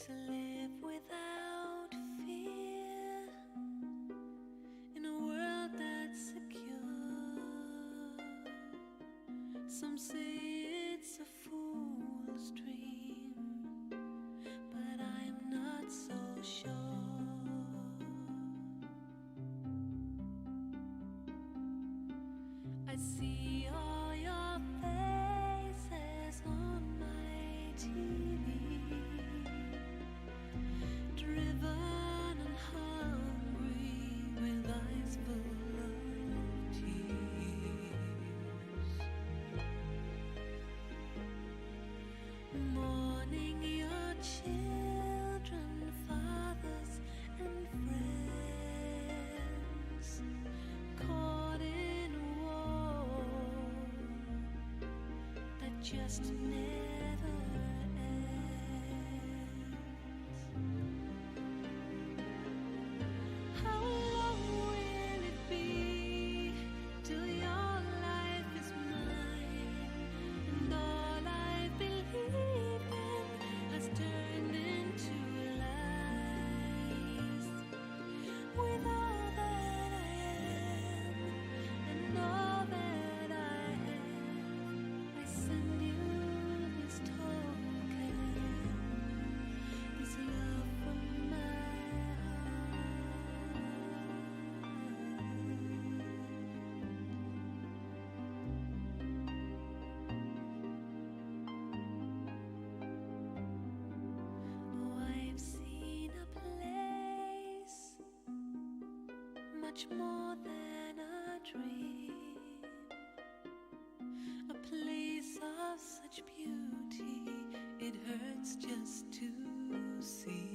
to live without fear in a world that's secure. Some say it's a fool's dream, but I'm not so sure. I see all your faces on my TV, driven and hungry with eyes full of tears, mourning your children, fathers and friends, caught in a war that just never ends. How long will it be till your life is mine, and all I believe in has turned into lies? With all that I am and all that I have, I send you this token, this love from my heart. Oh, I've seen a place much more than a dream, a place of such beauty it hurts just to see,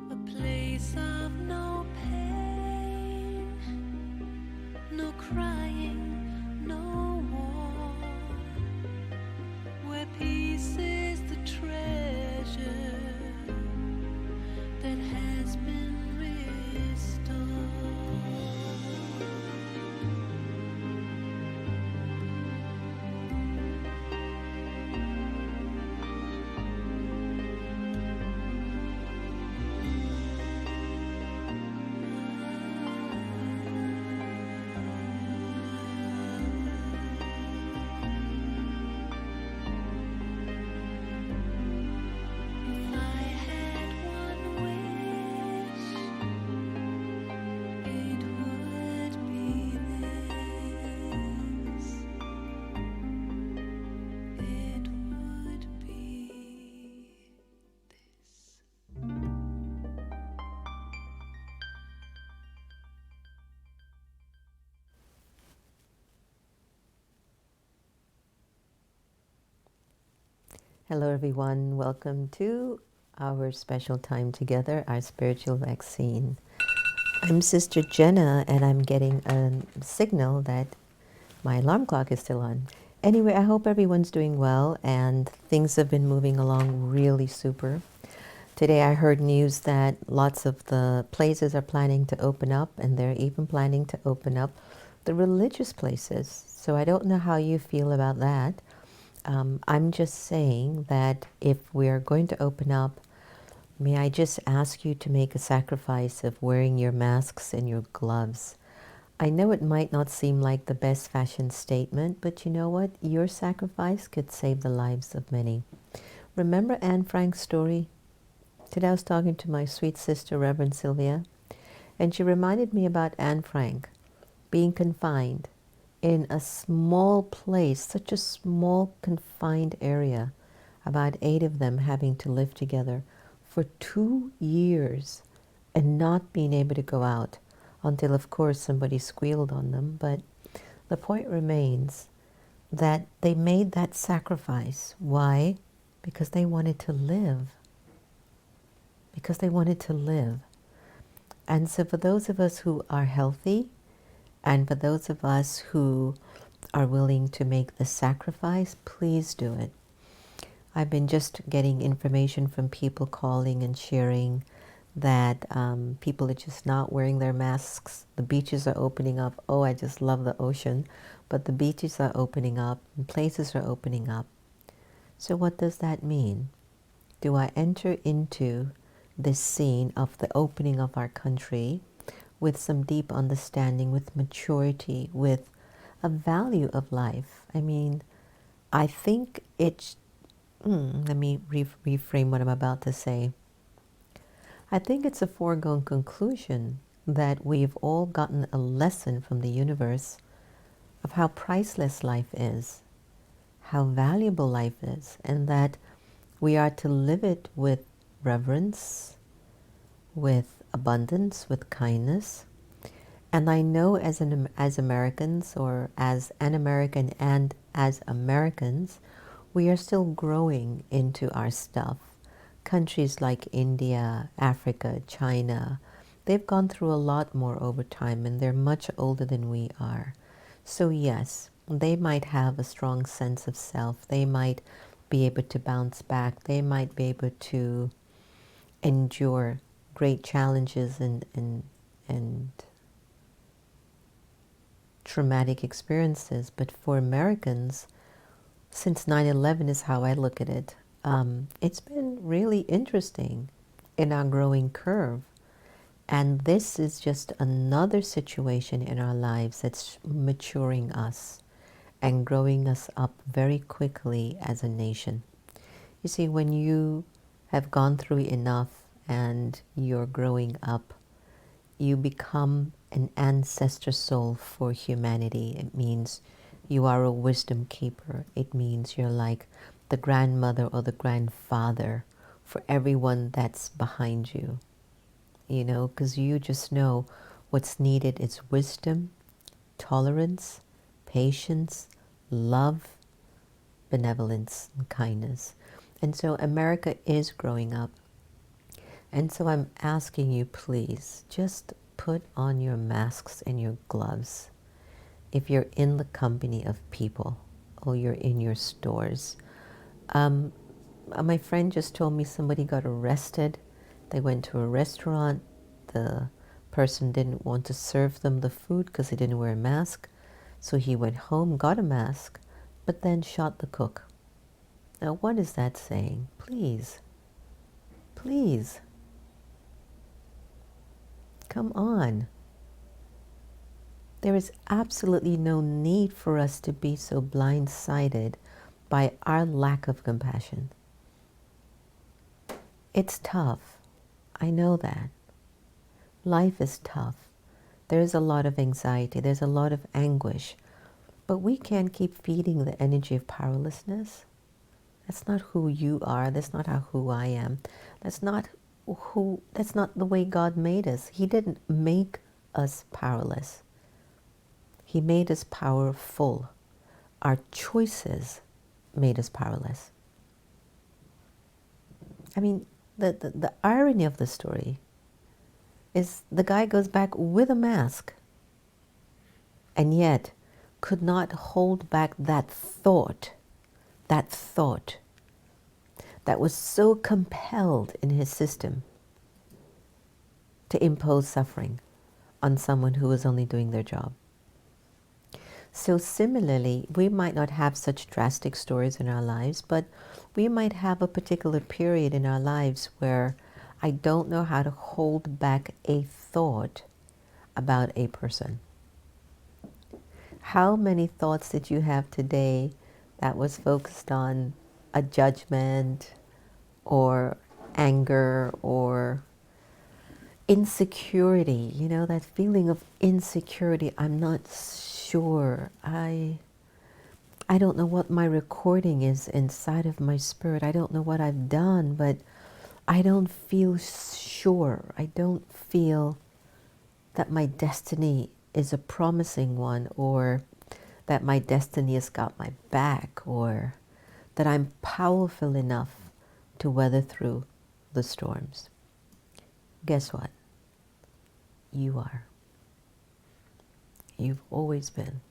a place of no pain, no crying, no war, where peace is the treasure that has been restored. If I had one wish, it would be this. It would be this. Hello, everyone. Welcome to our special time together, our spiritual vaccine. I'm Sister Jenna, and I'm getting a signal that my alarm clock is still on. Anyway, I hope everyone's doing well, and things have been moving along really super. Today I heard news that lots of the places are planning to open up, and they're even planning to open up the religious places. So I don't know how you feel about that. I'm just saying that if we're going to open up, may I just ask you to make a sacrifice of wearing your masks and your gloves. I know it might not seem like the best fashion statement, but you know what? Your sacrifice could save the lives of many. Remember Anne Frank's story? Today I was talking to my sweet sister, Reverend Sylvia, and she reminded me about Anne Frank being confined in a small place, such a small confined area, about 8 of them having to live together for 2 years and not being able to go out until, of course, somebody squealed on them. But the point remains that they made that sacrifice. Why? Because they wanted to live. Because they wanted to live. And so for those of us who are healthy, and for those of us who are willing to make the sacrifice, please do it. I've been just getting information from people calling and sharing that people are just not wearing their masks. The beaches are opening up. Oh, I just love the ocean. But the beaches are opening up and places are opening up. So what does that mean? Do I enter into this scene of the opening of our country with some deep understanding, with maturity, with a value of life? I mean, I think it's, let me reframe what I'm about to say. I think it's a foregone conclusion that we've all gotten a lesson from the universe of how priceless life is, how valuable life is, and that we are to live it with reverence, with abundance, with kindness. And I know as Americans, or as an American and as Americans, we are still growing into our stuff. Countries like India, Africa, China, they've gone through a lot more over time and they're much older than we are. So yes, they might have a strong sense of self. They might be able to bounce back. They might be able to endure great challenges and traumatic experiences. But for Americans, since 9/11 is how I look at it, it's been really interesting in our growing curve. And this is just another situation in our lives that's maturing us and growing us up very quickly as a nation. You see, when you have gone through enough and you're growing up, you become an ancestor soul for humanity. It means you are a wisdom keeper. It means you're like the grandmother or the grandfather for everyone that's behind you. You know, because you just know what's needed is wisdom, tolerance, patience, love, benevolence, and kindness. And so America is growing up. And so I'm asking you, please, just put on your masks and your gloves if you're in the company of people or you're in your stores. My friend just told me somebody got arrested. They went to a restaurant. The person didn't want to serve them the food because he didn't wear a mask. So he went home, got a mask, but then shot the cook. Now, what is that saying? Please, please, come on. There is absolutely no need for us to be so blindsided by our lack of compassion. It's tough. I know that. Life is tough. There's a lot of anxiety. There's a lot of anguish. But we can't keep feeding the energy of powerlessness. That's not who you are. That's not who I am. That's not the way God made us. He didn't make us powerless. He made us powerful. Our choices made us powerless. I mean, the irony of the story is the guy goes back with a mask and yet could not hold back that thought that was so compelled in his system to impose suffering on someone who was only doing their job. So similarly, we might not have such drastic stories in our lives, but we might have a particular period in our lives where I don't know how to hold back a thought about a person. How many thoughts did you have today that was focused on a judgment or anger or insecurity? You know, that feeling of insecurity. I'm not sure. I don't know what my recording is inside of my spirit. I don't know what I've done, but I don't feel sure. I don't feel that my destiny is a promising one, or that my destiny has got my back, or that I'm powerful enough to weather through the storms. Guess what? You are. You've always been.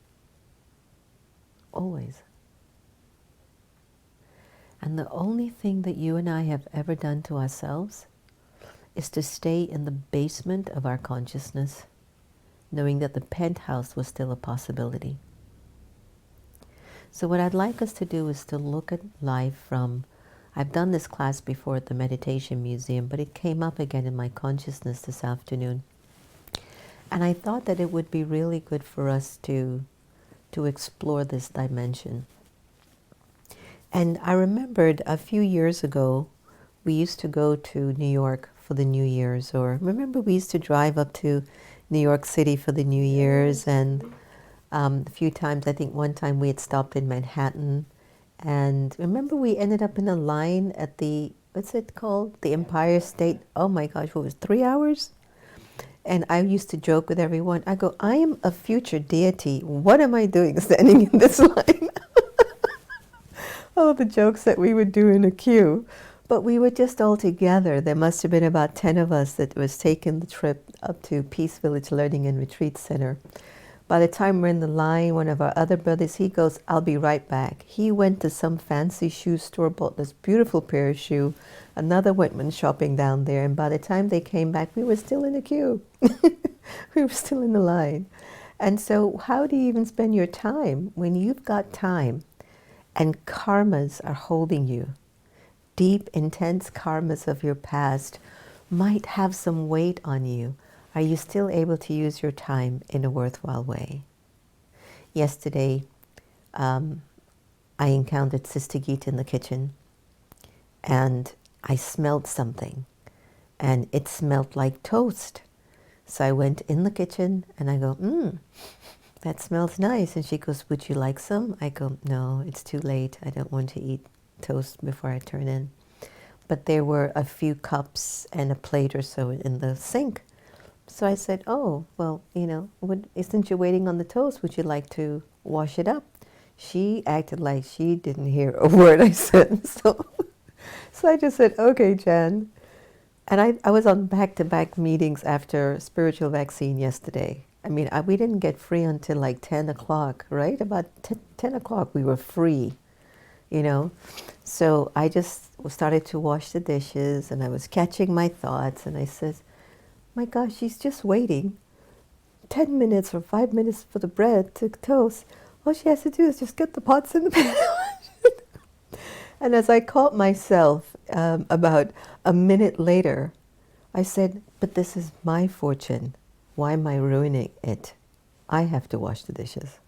Always. And the only thing that you and I have ever done to ourselves is to stay in the basement of our consciousness, knowing that the penthouse was still a possibility. So what I'd like us to do is to look at life from, I've done this class before at the Meditation Museum, but it came up again in my consciousness this afternoon. And I thought that it would be really good for us to explore this dimension. And I remembered a few years ago, we used to go to New York for the New Year's, or remember we used to drive up to New York City for the New Year's, and a few times, I think one time we had stopped in Manhattan, and remember we ended up in a line at the, what's it called? The Empire State. Oh my gosh, what was it, 3 hours? And I used to joke with everyone, I go, I am a future deity. What am I doing standing in this line? Oh, the jokes that we would do in a queue. But we were just all together. There must have been about 10 of us that was taking the trip up to Peace Village Learning and Retreat Center. By the time we're in the line, one of our other brothers, he goes, I'll be right back. He went to some fancy shoe store, bought this beautiful pair of shoes. Another went shopping down there, and by the time they came back, we were still in the queue. We were still in the line. And so how do you even spend your time when you've got time and karmas are holding you? Deep, intense karmas of your past might have some weight on you. Are you still able to use your time in a worthwhile way? Yesterday, I encountered Sister Geeta in the kitchen, and I smelled something, and it smelled like toast. So I went in the kitchen, and I go, that smells nice. And she goes, would you like some? I go, no, it's too late. I don't want to eat toast before I turn in. But there were a few cups and a plate or so in the sink. So I said, oh, well, isn't you waiting on the toast? Would you like to wash it up? She acted like she didn't hear a word I said. So I just said, okay, Jan. And I was on back-to-back meetings after spiritual vaccine yesterday. I mean, we didn't get free until like 10 o'clock, right? About 10 o'clock we were free, So I just started to wash the dishes, and I was catching my thoughts, and I said, my gosh, she's just waiting 10 minutes or 5 minutes for the bread to toast. All she has to do is just get the pots in the pan. And as I caught myself about a minute later, I said, but this is my fortune. Why am I ruining it? I have to wash the dishes.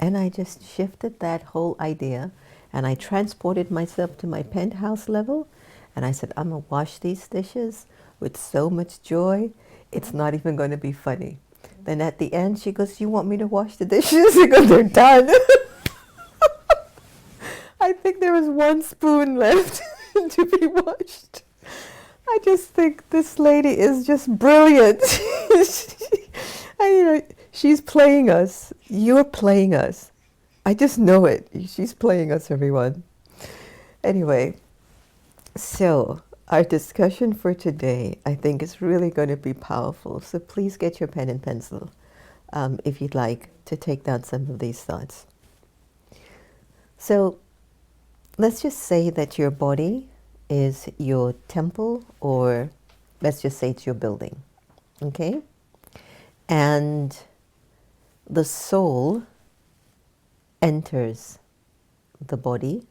And I just shifted that whole idea, and I transported myself to my penthouse level, and I said, I'm going to wash these dishes with so much joy, it's not even going to be funny. Then at the end, she goes, you want me to wash the dishes? Because they're done. I think there was one spoon left to be washed. I just think this lady is just brilliant. She's playing us. You're playing us. I just know it. She's playing us, everyone. Anyway, so our discussion for today, I think, is really going to be powerful. So please get your pen and pencil if you'd like to take down some of these thoughts. So let's just say that your body is your temple, or let's just say it's your building, okay? And the soul enters the body,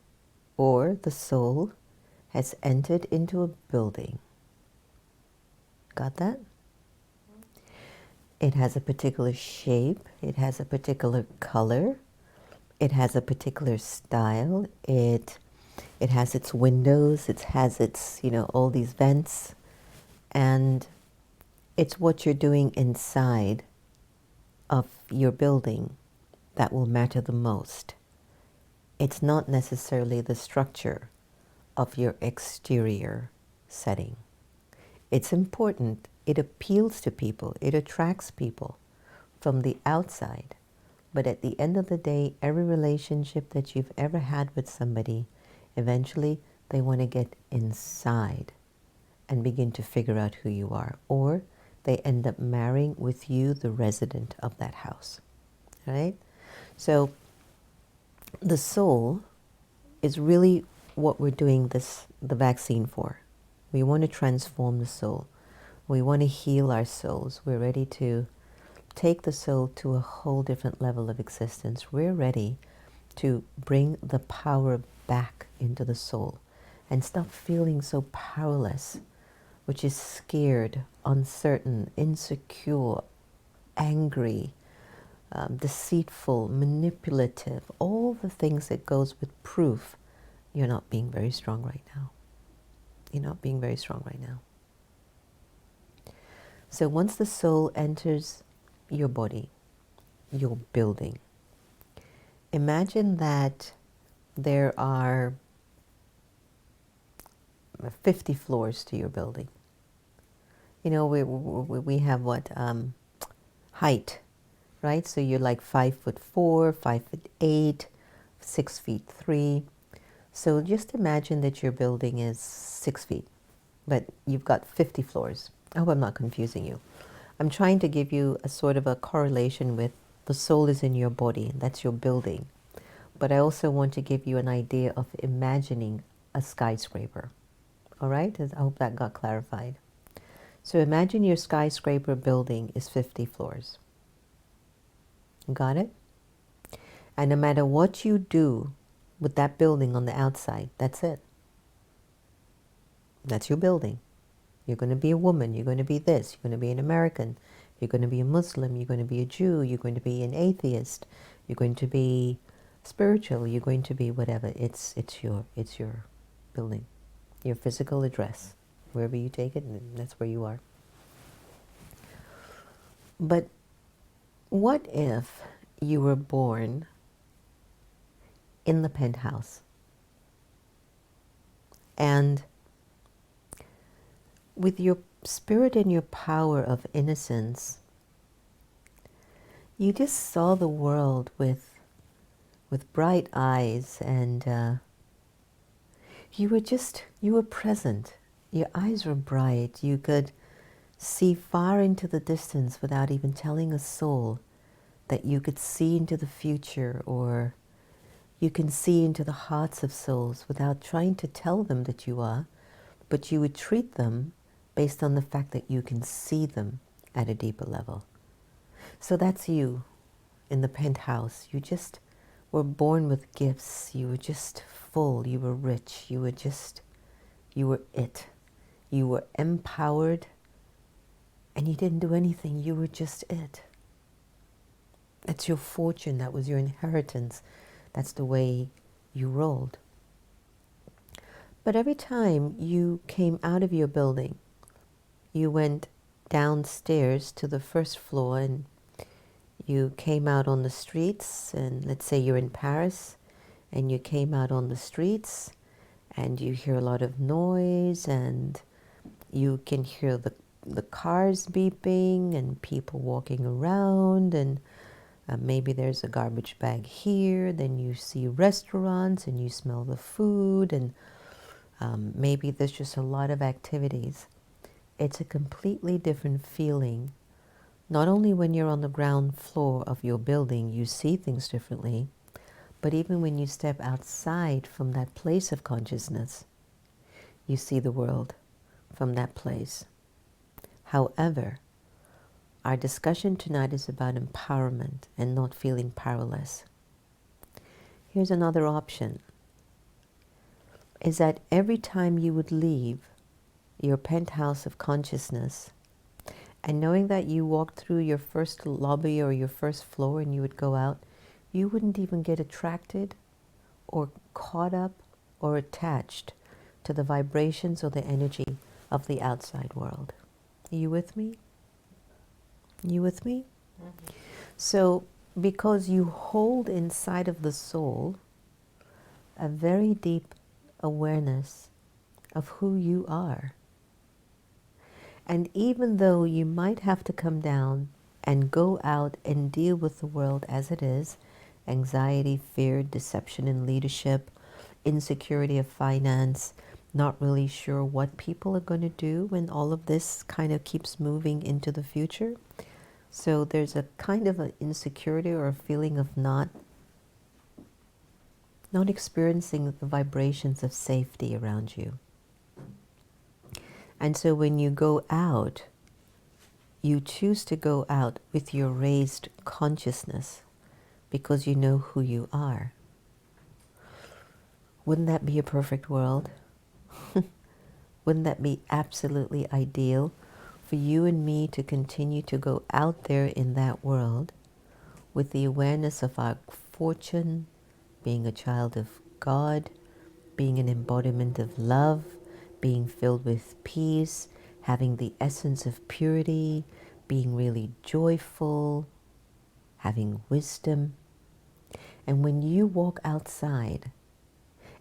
or the soul has entered into a building. Got that? It has a particular shape, it has a particular color, it has a particular style, it has its windows, it has its, all these vents, and it's what you're doing inside of your building that will matter the most. It's not necessarily the structure of your exterior setting. It's important. It appeals to people. It attracts people from the outside. But at the end of the day, every relationship that you've ever had with somebody, eventually they want to get inside and begin to figure out who you are. Or they end up marrying with you, the resident of that house. Right? So the soul is really what we're doing the vaccine for. We want to transform the soul. We want to heal our souls. We're ready to take the soul to a whole different level of existence. We're ready to bring the power back into the soul and stop feeling so powerless, which is scared, uncertain, insecure, angry, deceitful, manipulative, all the things that goes with proof. You're not being very strong right now. You're not being very strong right now. So once the soul enters your body, your building, imagine that there are 50 floors to your building. You know, we have what? Height, right? So you're like 5'4", 5'8", 6'3". So just imagine that your building is 6 feet, but you've got 50 floors. I hope I'm not confusing you. I'm trying to give you a sort of a correlation with the soul is in your body, that's your building. But I also want to give you an idea of imagining a skyscraper. All right? I hope that got clarified. So imagine your skyscraper building is 50 floors. Got it? And no matter what you do with that building on the outside, that's it. That's your building. You're going to be a woman. You're going to be this. You're going to be an American. You're going to be a Muslim. You're going to be a Jew. You're going to be an atheist. You're going to be spiritual. You're going to be whatever. It's your building, your physical address. Wherever you take it, that's where you are. But what if you were born in the penthouse and with your spirit and your power of innocence, you just saw the world with bright eyes, and you were present. Your eyes were bright. You could see far into the distance without even telling a soul that you could see into the future, or you can see into the hearts of souls without trying to tell them that you are, but you would treat them based on the fact that you can see them at a deeper level. So that's you in the penthouse. You just were born with gifts. You were just full. You were rich. You were it. You were empowered, and you didn't do anything. You were just it. That's your fortune. That was your inheritance. That's the way you rolled. But every time you came out of your building, you went downstairs to the first floor and you came out on the streets, and let's say you're in Paris and you came out on the streets and you hear a lot of noise and you can hear the cars beeping and people walking around, and maybe there's a garbage bag here. Then you see restaurants and you smell the food, and maybe there's just a lot of activities. It's a completely different feeling. Not only when you're on the ground floor of your building, you see things differently, but even when you step outside from that place of consciousness, you see the world from that place. However, our discussion tonight is about empowerment and not feeling powerless. Here's another option, is that every time you would leave your penthouse of consciousness, and knowing that you walked through your first lobby or your first floor and you would go out, you wouldn't even get attracted or caught up or attached to the vibrations or the energy of the outside world. Are you with me? You with me? Mm-hmm. So, because you hold inside of the soul a very deep awareness of who you are. And even though you might have to come down and go out and deal with the world as it is, anxiety, fear, deception in leadership, insecurity of finance, not really sure what people are going to do when all of this kind of keeps moving into the future. So there's a kind of an insecurity or a feeling of not experiencing the vibrations of safety around you. And so when you go out, you choose to go out with your raised consciousness because you know who you are. Wouldn't that be a perfect world? Wouldn't that be absolutely ideal for you and me to continue to go out there in that world with the awareness of our fortune, being a child of God, being an embodiment of love, being filled with peace, having the essence of purity, being really joyful, having wisdom. And when you walk outside,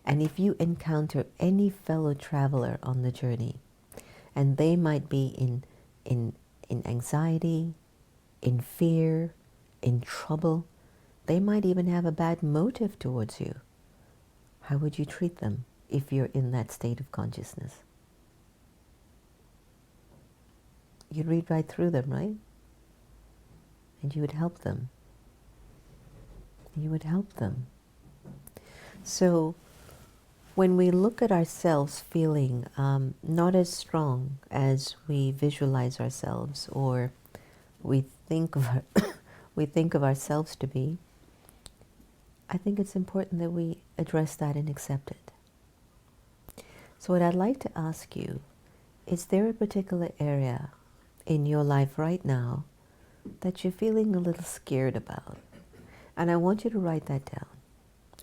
and if you encounter any fellow traveler on the journey, and they might be in anxiety, in fear, in trouble, they might even have a bad motive towards you. How would you treat them if you're in that state of consciousness? You'd read right through them, right? And you would help them. You would help them. So when we look at ourselves feeling not as strong as we visualize ourselves or we think of we think of ourselves to be, I think it's important that we address that and accept it. So what I'd like to ask you, is there a particular area in your life right now that you're feeling a little scared about? And I want you to write that down.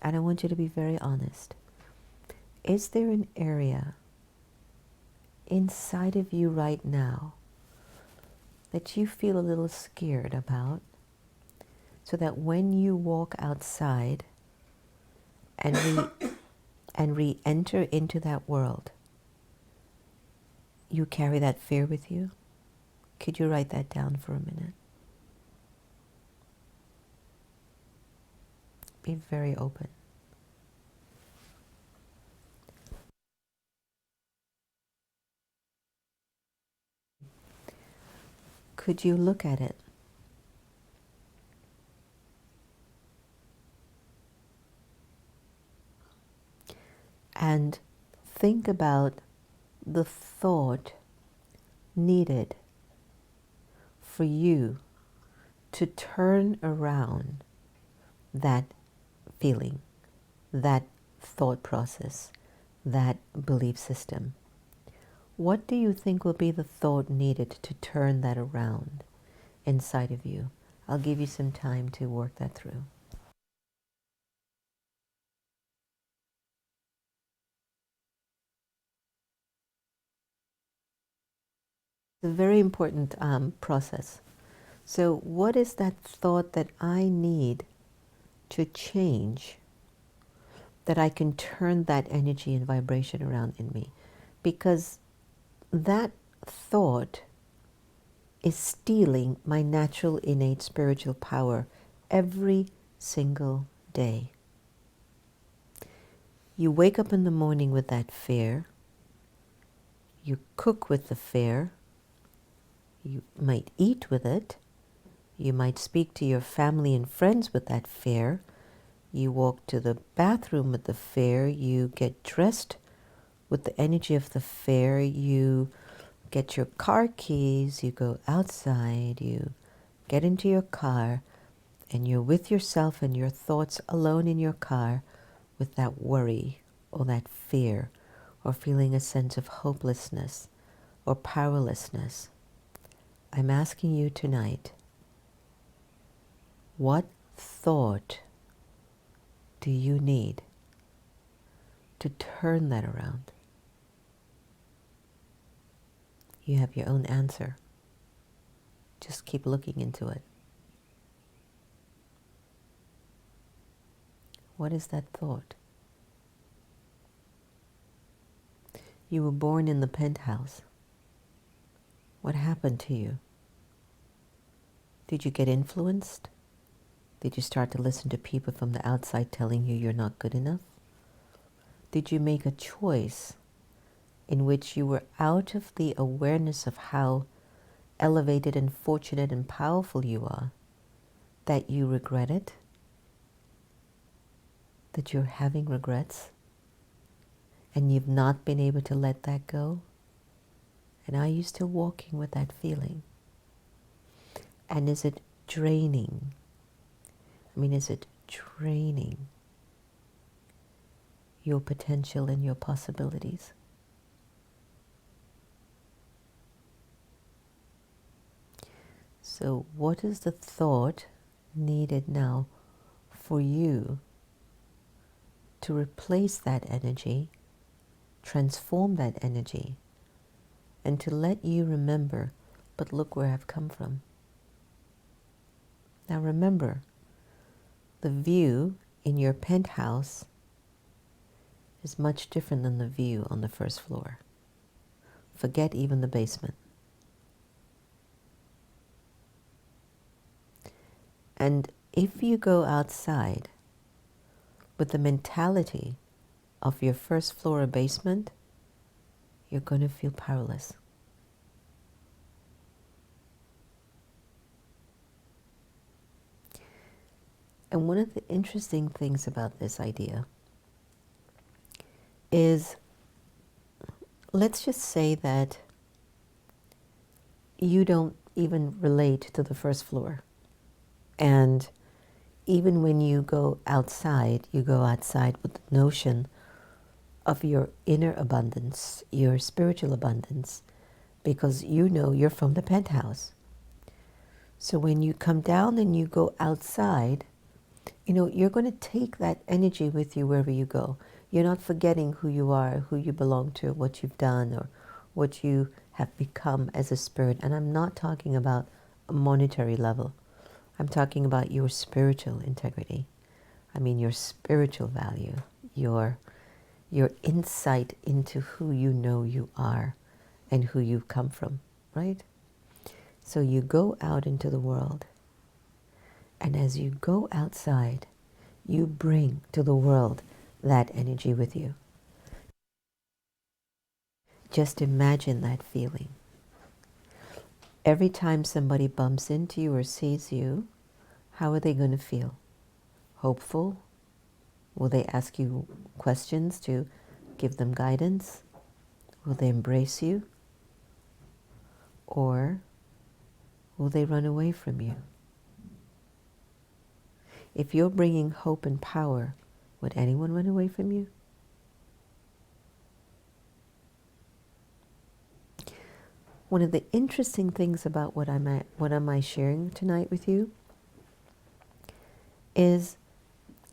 And I want you to be very honest. Is there an area inside of you right now that you feel a little scared about, so that when you walk outside and re-enter into that world, you carry that fear with you? Could you write that down for a minute? Be very open. Could you look at it? And think about the thought needed for you to turn around that feeling, that thought process, that belief system. What do you think will be the thought needed to turn that around inside of you? I'll give you some time to work that through. It's a very important process. So what is that thought that I need to change, that I can turn that energy and vibration around in me? Because that thought is stealing my natural innate spiritual power every single day. You wake up in the morning with that fear. You cook with the fear. You might eat with it. You might speak to your family and friends with that fear. You walk to the bathroom with the fear. You get dressed with the energy of the fear. You get your car keys. You go outside. You get into your car. And you're with yourself and your thoughts alone in your car with that worry or that fear or feeling a sense of hopelessness or powerlessness. I'm asking you tonight, what thought do you need to turn that around? You have your own answer. Just keep looking into it. What is that thought? You were born in the penthouse. What happened to you? Did you get influenced? Did you start to listen to people from the outside telling you you're not good enough? Did you make a choice in which you were out of the awareness of how elevated and fortunate and powerful you are, that you regret it? That you're having regrets? And you've not been able to let that go? And are you still walking with that feeling? And is it draining? Is it draining your potential and your possibilities? So what is the thought needed now for you to replace that energy, transform that energy, and to let you remember, but look where I've come from. Now remember, the view in your penthouse is much different than the view on the first floor. Forget even the basement. And if you go outside with the mentality of your first floor or basement, you're going to feel powerless. And one of the interesting things about this idea is, let's just say that you don't even relate to the first floor. And even when you go outside with the notion of your inner abundance, your spiritual abundance, because you know you're from the penthouse. So when you come down and you go outside, you're going to take that energy with you wherever you go. You're not forgetting who you are, who you belong to, what you've done, or what you have become as a spirit. And I'm not talking about a monetary level. I'm talking about your spiritual integrity. Your spiritual value, your insight into who you know you are and who you've come from, right? So you go out into the world, and as you go outside, you bring to the world that energy with you. Just imagine that feeling. Every time somebody bumps into you or sees you, how are they going to feel? Hopeful? Will they ask you questions to give them guidance? Will they embrace you? Or will they run away from you? If you're bringing hope and power, would anyone run away from you? One of the interesting things about what am I sharing tonight with you is,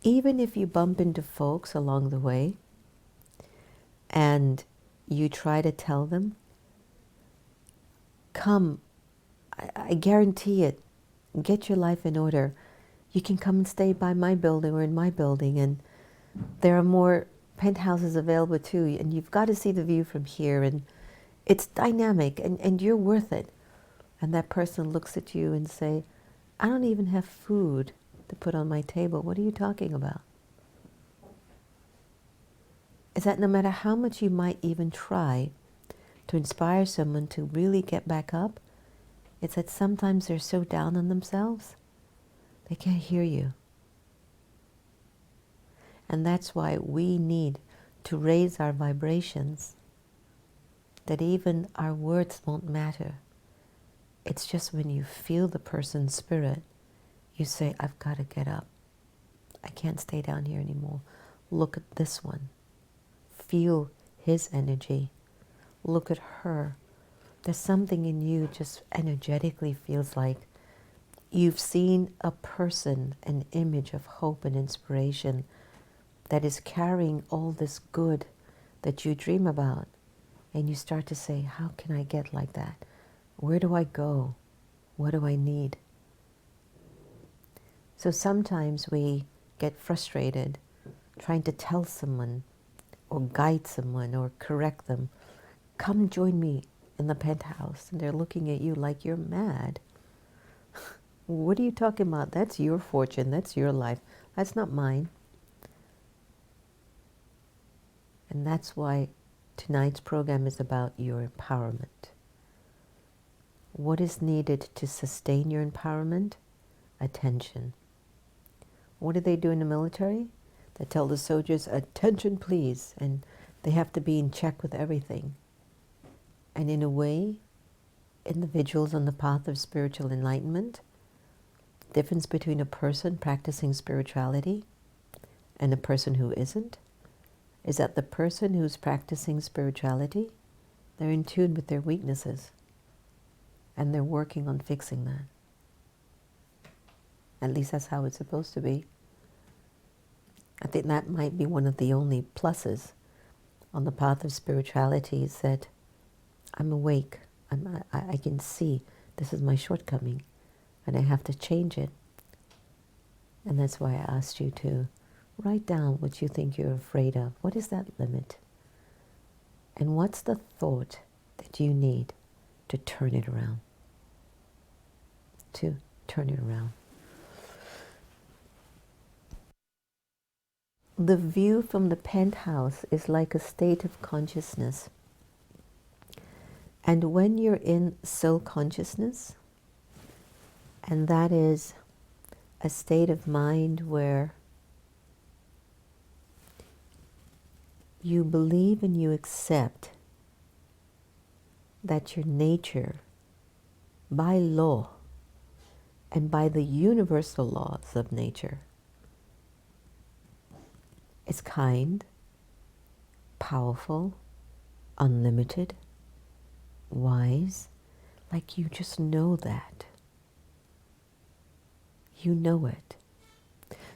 even if you bump into folks along the way and you try to tell them, come, I guarantee it, get your life in order. You can come and stay by my building or in my building, and there are more penthouses available too, and you've got to see the view from here, and it's dynamic, and you're worth it. And that person looks at you and say, I don't even have food to put on my table. What are you talking about? Is that no matter how much you might even try to inspire someone to really get back up, it's that sometimes they're so down on themselves, they can't hear you. And that's why we need to raise our vibrations, that even our words won't matter. It's just when you feel the person's spirit, you say, I've got to get up. I can't stay down here anymore. Look at this one. Feel his energy. Look at her. There's something in you just energetically feels like you've seen a person, an image of hope and inspiration that is carrying all this good that you dream about. And you start to say, how can I get like that? Where do I go? What do I need? So sometimes we get frustrated trying to tell someone or guide someone or correct them, come join me in the penthouse. And they're looking at you like you're mad. What are you talking about? That's your fortune. That's your life. That's not mine. And that's why tonight's program is about your empowerment. What is needed to sustain your empowerment? Attention. What do they do in the military? They tell the soldiers, attention please, and they have to be in check with everything. And in a way, individuals on the path of spiritual enlightenment, difference between a person practicing spirituality and a person who isn't, is that the person who's practicing spirituality, they're in tune with their weaknesses and they're working on fixing that. At least that's how it's supposed to be. I think that might be one of the only pluses on the path of spirituality, is that I'm awake. I can see this is my shortcoming and I have to change it. And that's why I asked you to write down what you think you're afraid of. What is that limit? And what's the thought that you need to turn it around? To turn it around. The view from the penthouse is like a state of consciousness. And when you're in soul consciousness, and that is a state of mind where you believe and you accept that your nature, by law and by the universal laws of nature, is kind, powerful, unlimited, wise, like you just know that. You know it.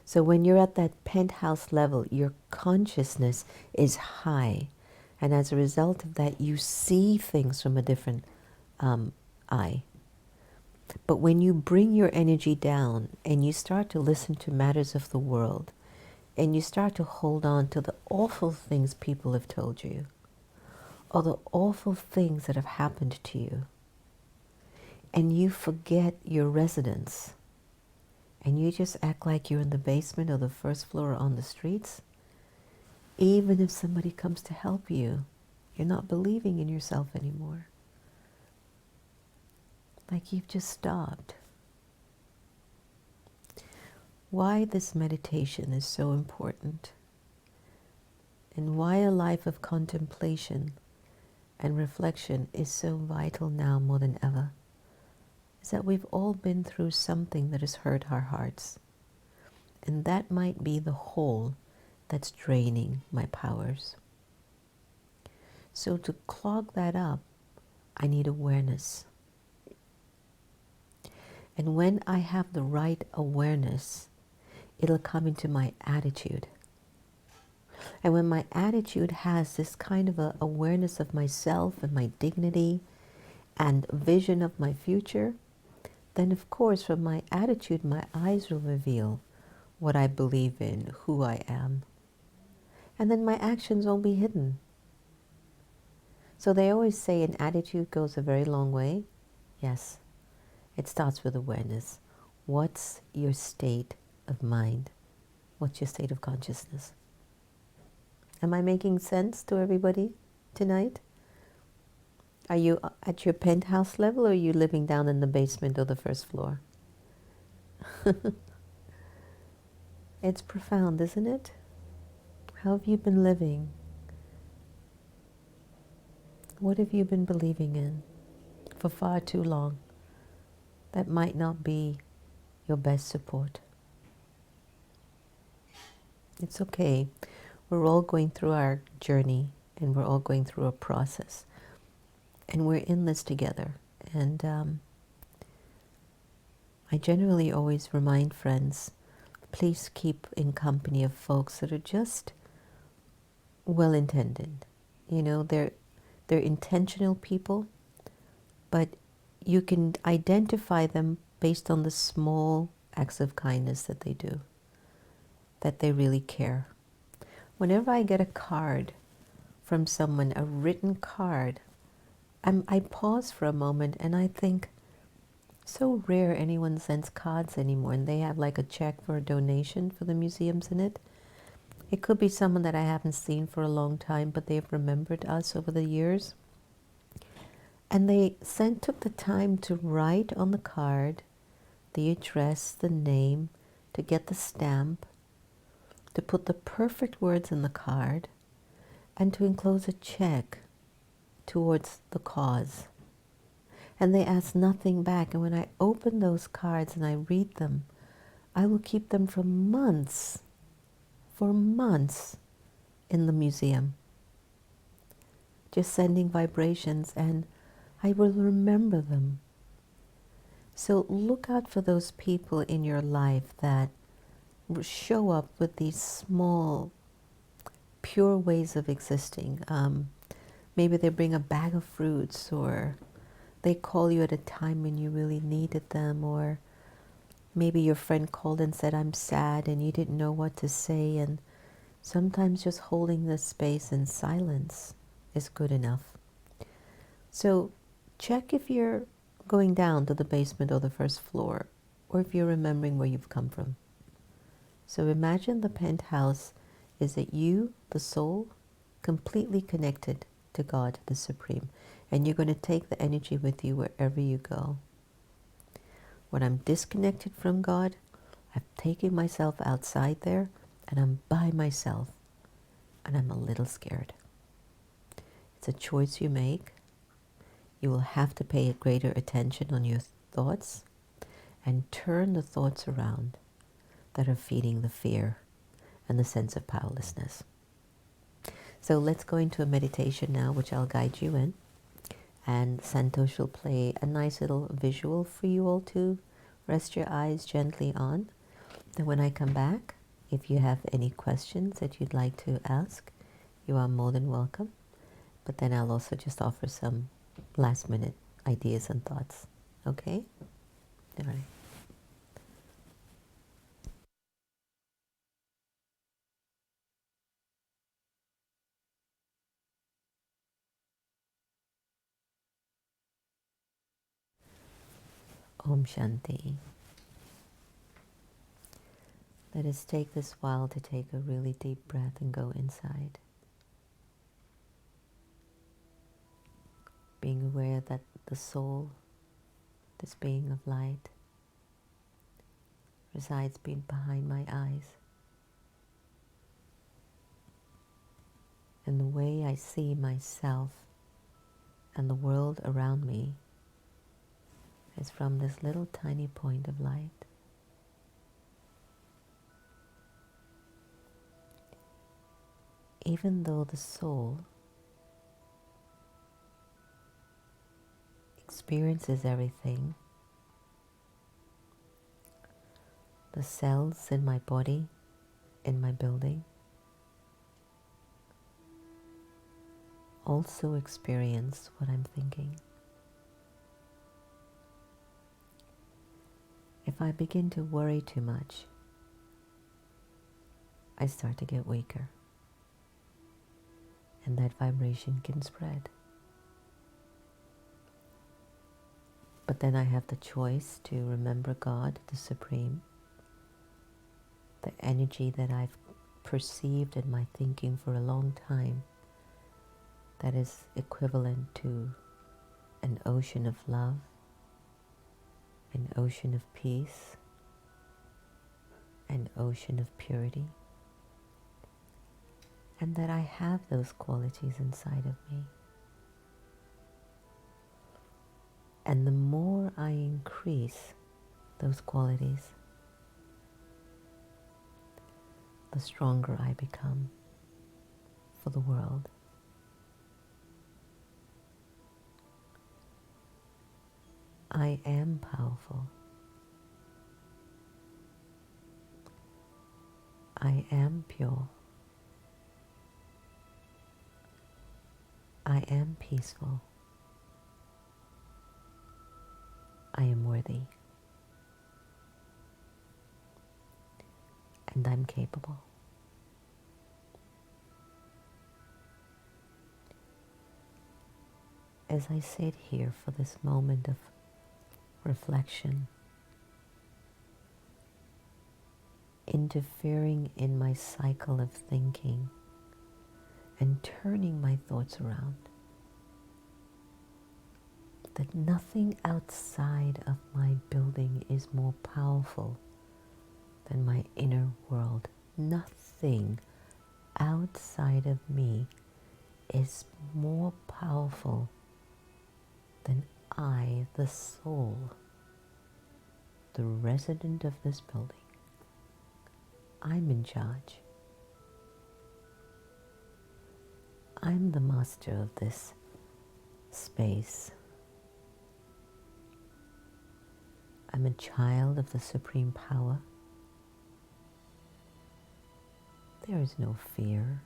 So when you're at that penthouse level, your consciousness is high. And as a result of that, you see things from a different eye. But when you bring your energy down and you start to listen to matters of the world, and you start to hold on to the awful things people have told you, or the awful things that have happened to you, and you forget your residence, and you just act like you're in the basement or the first floor or on the streets, even if somebody comes to help you, you're not believing in yourself anymore. Like you've just stopped. Why this meditation is so important, and why a life of contemplation and reflection is so vital now more than ever, is that we've all been through something that has hurt our hearts. And that might be the hole that's draining my powers. So to clog that up, I need awareness. And when I have the right awareness, it'll come into my attitude. And when my attitude has this kind of a awareness of myself and my dignity and vision of my future, then of course from my attitude, my eyes will reveal what I believe in, who I am. And then my actions won't be hidden. So they always say an attitude goes a very long way. Yes, it starts with awareness. What's your state of mind? What's your state of consciousness? Am I making sense to everybody tonight? Are you at your penthouse level, or are you living down in the basement or the first floor? It's profound, isn't it? How have you been living? What have you been believing in for far too long that might not be your best support? It's okay. We're all going through our journey, and we're all going through a process. And we're in this together. And I generally always remind friends, please keep in company of folks that are just well-intended. You know, they're intentional people, but you can identify them based on the small acts of kindness that they do, that they really care. Whenever I get a card from someone, a written card, I pause for a moment and I think, so rare anyone sends cards anymore, and they have like a check for a donation for the museums in it. It could be someone that I haven't seen for a long time, but they've remembered us over the years. And they took the time to write on the card the address, the name, to get the stamp, to put the perfect words in the card, and to enclose a check towards the cause. And they ask nothing back. And when I open those cards and I read them, I will keep them for months in the museum, just sending vibrations, and I will remember them. So look out for those people in your life that show up with these small, pure ways of existing. Maybe they bring a bag of fruits, or they call you at a time when you really needed them, or maybe your friend called and said, I'm sad, and you didn't know what to say. And sometimes just holding the space in silence is good enough. So check if you're going down to the basement or the first floor, or if you're remembering where you've come from. So imagine the penthouse is that you, the soul, completely connected to God, the Supreme. And you're going to take the energy with you wherever you go. When I'm disconnected from God, I'm taking myself outside there, and I'm by myself, and I'm a little scared. It's a choice you make. You will have to pay greater attention on your thoughts and turn the thoughts around that are feeding the fear and the sense of powerlessness. So let's go into a meditation now, which I'll guide you in. And Santosh will play a nice little visual for you all to rest your eyes gently on. Then when I come back, if you have any questions that you'd like to ask, you are more than welcome. But then I'll also just offer some last minute ideas and thoughts. Okay? All right. Om Shanti. Let us take this while to take a really deep breath and go inside. Being aware that the soul, this being of light, resides behind my eyes. And the way I see myself and the world around me is from this little tiny point of light. Even though the soul experiences everything, the cells in my body, in my building, also experience what I'm thinking. If I begin to worry too much, I start to get weaker, and that vibration can spread. But then I have the choice to remember God, the Supreme, the energy that I've perceived in my thinking for a long time, that is equivalent to an ocean of love, an ocean of peace, an ocean of purity, and that I have those qualities inside of me. And the more I increase those qualities, the stronger I become for the world. I am powerful. I am pure. I am peaceful. I am worthy. And I'm capable. As I sit here for this moment of reflection, interfering in my cycle of thinking and turning my thoughts around, that nothing outside of my building is more powerful than my inner world. Nothing outside of me is more powerful than I, the soul, the resident of this building. I'm in charge. I'm the master of this space. I'm a child of the supreme power. There is no fear.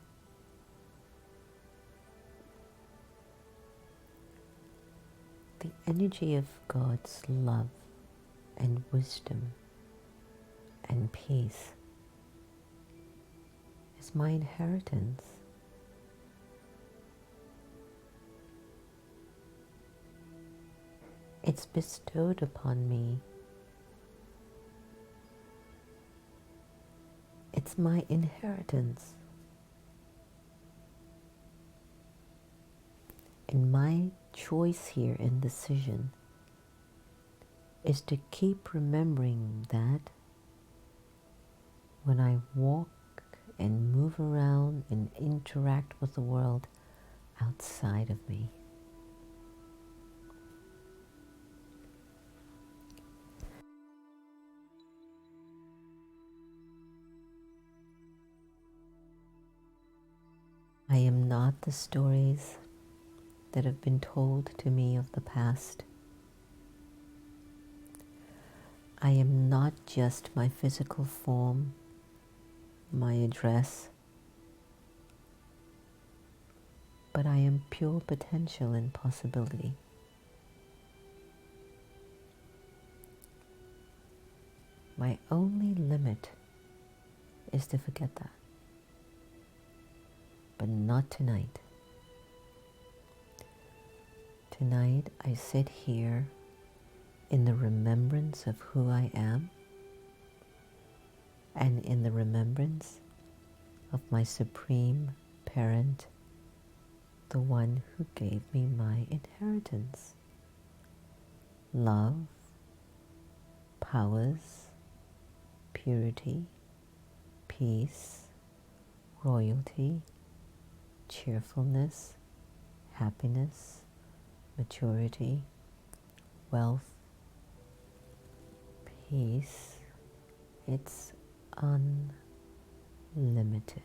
The energy of God's love and wisdom and peace is my inheritance. It's bestowed upon me. It's my inheritance. And my choice here and decision is to keep remembering that when I walk and move around and interact with the world outside of me, I am not the stories that have been told to me of the past. I am not just my physical form, my address, but I am pure potential and possibility. My only limit is to forget that. But not tonight. Tonight I sit here in the remembrance of who I am and in the remembrance of my supreme parent, the one who gave me my inheritance. Love, powers, purity, peace, royalty, cheerfulness, happiness, maturity, wealth, peace. It's unlimited.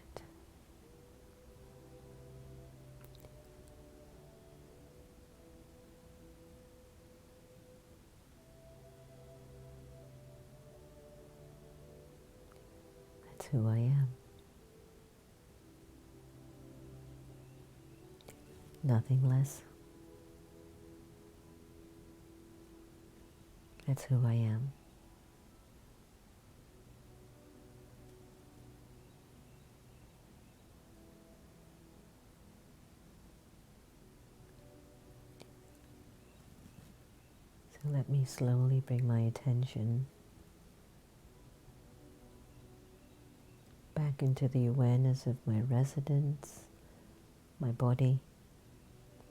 That's who I am. Nothing less. That's who I am. So let me slowly bring my attention back into the awareness of my residence, my body,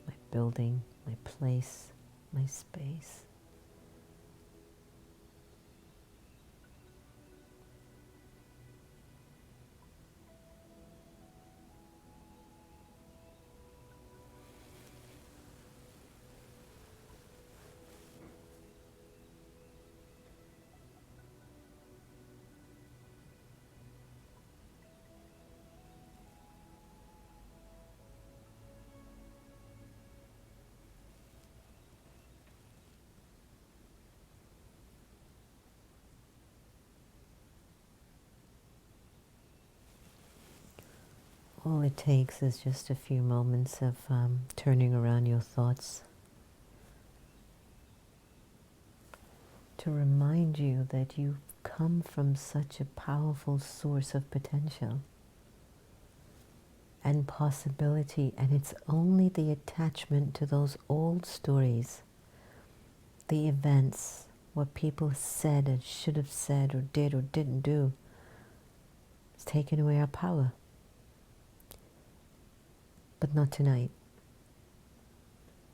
my building, my place, my space. All it takes is just a few moments of turning around your thoughts to remind you that you come from such a powerful source of potential and possibility, and it's only the attachment to those old stories, the events, what people said and should have said or did or didn't do. It's taken away our power. But not tonight.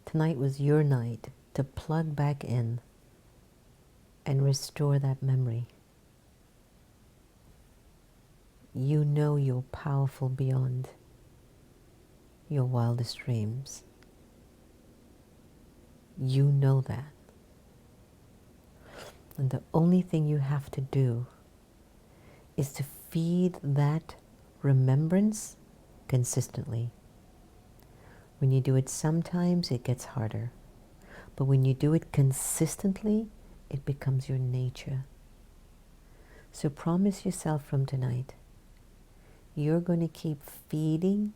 Tonight was your night to plug back in and restore that memory. You know you're powerful beyond. your wildest dreams. You know that. And the only thing you have to do is to feed that remembrance consistently. When you do it sometimes, it gets harder. But when you do it consistently, it becomes your nature. So promise yourself from tonight, you're going to keep feeding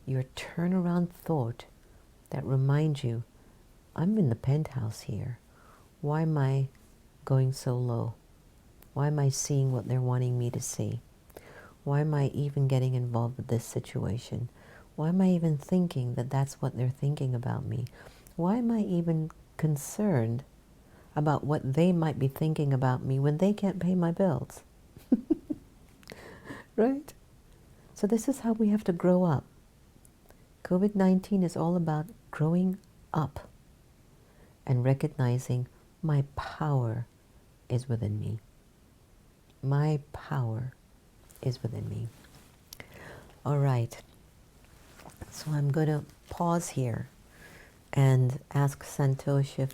your turnaround thought that reminds you, I'm in the penthouse here. Why am I going so low? Why am I seeing what they're wanting me to see? Why am I even getting involved with this situation? Why am I even thinking that that's what they're thinking about me? Why am I even concerned about what they might be thinking about me when they can't pay my bills? Right? So this is how we have to grow up. COVID-19 is all about growing up and recognizing my power is within me. My power is within me. All right. So I'm going to pause here and ask Santosh if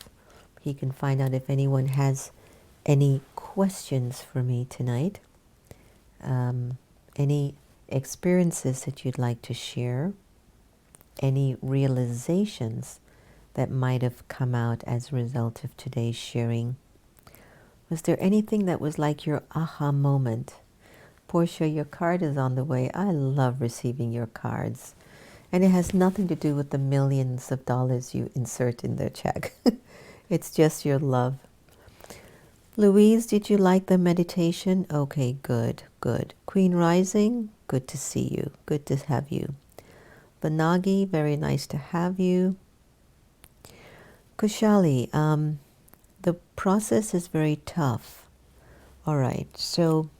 he can find out if anyone has any questions for me tonight. Any experiences that you'd like to share, any realizations that might have come out as a result of today's sharing. Was there anything that was like your aha moment? Portia, your card is on the way. I love receiving your cards. And it has nothing to do with the millions of dollars you insert in their check. It's just your love. Louise, did you like the meditation? Okay, good, good. Queen Rising, good to see you. Good to have you. Banagi, very nice to have you. Kushali, the process is very tough. All right, so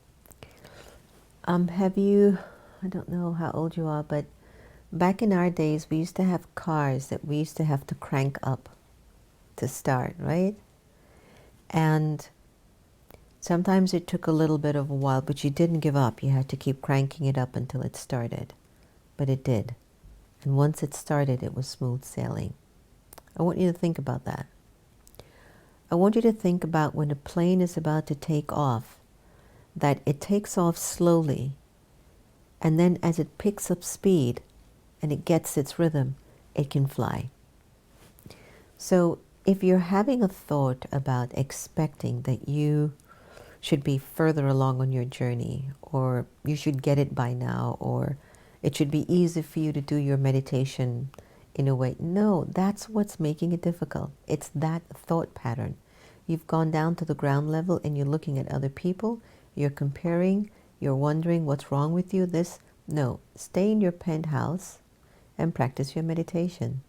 have you, I don't know how old you are, but back in our days, we used to have cars that we used to have to crank up to start, right? And sometimes it took a little bit of a while, but you didn't give up. You had to keep cranking it up until it started. But it did. And once it started, it was smooth sailing. I want you to think about that. I want you to think about when a plane is about to take off, that it takes off slowly, and then as it picks up speed and it gets its rhythm, it can fly. So if you're having a thought about expecting that you should be further along on your journey, or you should get it by now, or it should be easy for you to do your meditation in a way. No, that's what's making it difficult. It's that thought pattern. You've gone down to the ground level and you're looking at other people, you're comparing, you're wondering what's wrong with you. No, stay in your penthouse and practice your meditation